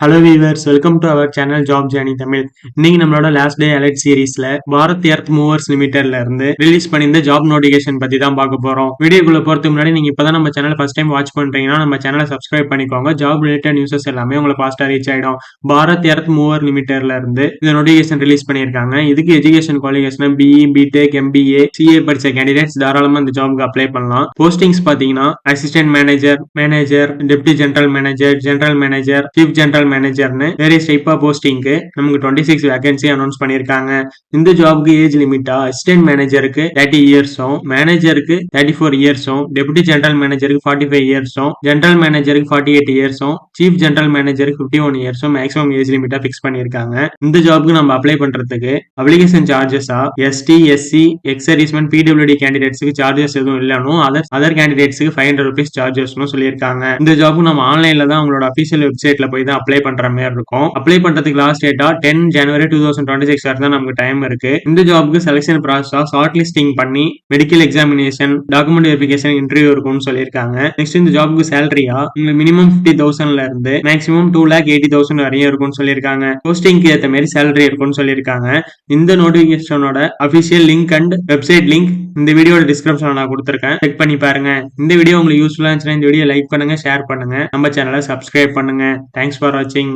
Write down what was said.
Hello viewers, welcome to our channel job journey Tamil. இன்னைக்கு நம்மளோட last day alert சீரீஸ்ல Bharat earth movers லிமிடெட்ல இருந்து release பண்ணியிருந்த ஜாப் நோட்டிஃபிகேஷன் பத்தி தான் பார்க்க போறோம். வீடியோக்குள்ள போறதுக்கு முன்னாடி நீங்க இப்பதான் நம்ம சேனல் ஃபர்ஸ்ட் டைம் வாட்ச் பண்றீங்கன்னா நம்ம சேனலை சப்ஸ்கிரைப் பண்ணிக்கோங்க. ஜாப் ரிலேட்டட் நியூஸஸ் எல்லாமே உங்களுக்கு ஃபாஸ்டா ரீச் ஆயிடும். பாரத் எர்த் மூவர் லிமிடெட்ல இருந்து இந்த நோட்டிஃபிகேஷன் ரிலீஸ் பண்ணியிருக்காங்க. இதுக்கு education qualification BE, BTech, MBA, CA படிச்ச கேண்டிடேட்ஸ் தாராளமா இந்த ஜாப்க்கு அப்ளை பண்ணலாம். போஸ்டிங்ஸ் பாத்தீங்கன்னா assistant manager, deputy general manager, chief general மேனேஜர்னு வேரியஸ் டைப் ஆஃப் போஸ்டிங்க்கு நமக்கு 26 வேகன்சி அனௌன்ஸ் பண்ணிருக்காங்க. இந்த ஜாப்க்கு ஏஜ் லிமிட்டா அசிஸ்டன்ட் மேனேஜருக்கு 30 இயர்ஸும், மேனேஜருக்கு 34 இயர்ஸும், டெபுட்டி ஜெனரல் மேனேஜருக்கு 45 இயர்ஸும், ஜெனரல் மேனேஜருக்கு 48 இயர்ஸும், சீஃப் ஜெனரல் மேனேஜருக்கு 51 இயர்ஸும் மேக்ஸிமம் ஏஜ் லிமிட்டா ஃபிக்ஸ் பண்ணிருக்காங்க. இந்த ஜாப்க்கு நம்ம அப்ளை பண்றதுக்கு அப்ளிகேஷன் சார்ஜஸா எஸ்டி, எஸ்சி, எக்ஸ் சர்வீஸ்மேன், பிடபிள்யூடி கேண்டிடேட்ஸ்க்கு சார்ஜஸ் எதுவும் இல்லனும், அதர் கேண்டிடேட்ஸ்க்கு 500 rupees சார்ஜஸ்னு சொல்லியிருக்காங்க. இந்த ஜாப்க்கு நம்ம ஆன்லைன்ல தான் உங்களோட அபிஷியல் வெப்சைட்ல போய் தான் அப்ளை பண்ற மாதிரி இருக்கும். அப்ளை பண்றதுக்கு லாஸ்ட் டேட்டா 10 ஜனவரி 2026 வரை தான் நமக்கு டைம் இருக்கு. இந்த ஜாப்க்கு செலக்ஷன் ப்ராசஸா ஷார்ட் லிஸ்டிங் பண்ணி medical examination, document verification, interview இருக்கும்னு சொல்லியிருக்காங்க. நெக்ஸ்ட் இந்த ஜாப்க்கு சேலரியா உங்களுக்கு மினிமம் 50,000ல இருந்து மேக்ஸிமம் 2,80,000 வரையும் இருக்கும்னு சொல்லியிருக்காங்க. போஸ்டிங்க்கு ஏற்ற மாதிரி சேலரி இருக்கும்னு சொல்லியிருக்காங்க. இந்த நோட்டிபிகேஷனோட official link and website link இந்த வீடியோட டிஸ்கிரிப்ஷன்ல நான் கொடுத்திருக்கேன். செக் பண்ணி பாருங்க. இந்த வீடியோ உங்களுக்கு யூஸ்ஃபுல்லா இருந்துச்சுன்னா இந்த வீடியோ லைக் பண்ணுங்க, ஷேர் பண்ணுங்க, நம்ம சேனலை சப்ஸ்கிரைப் பண்ணுங்க. தேங்க்ஸ் ஃபார் வாட்சிங்.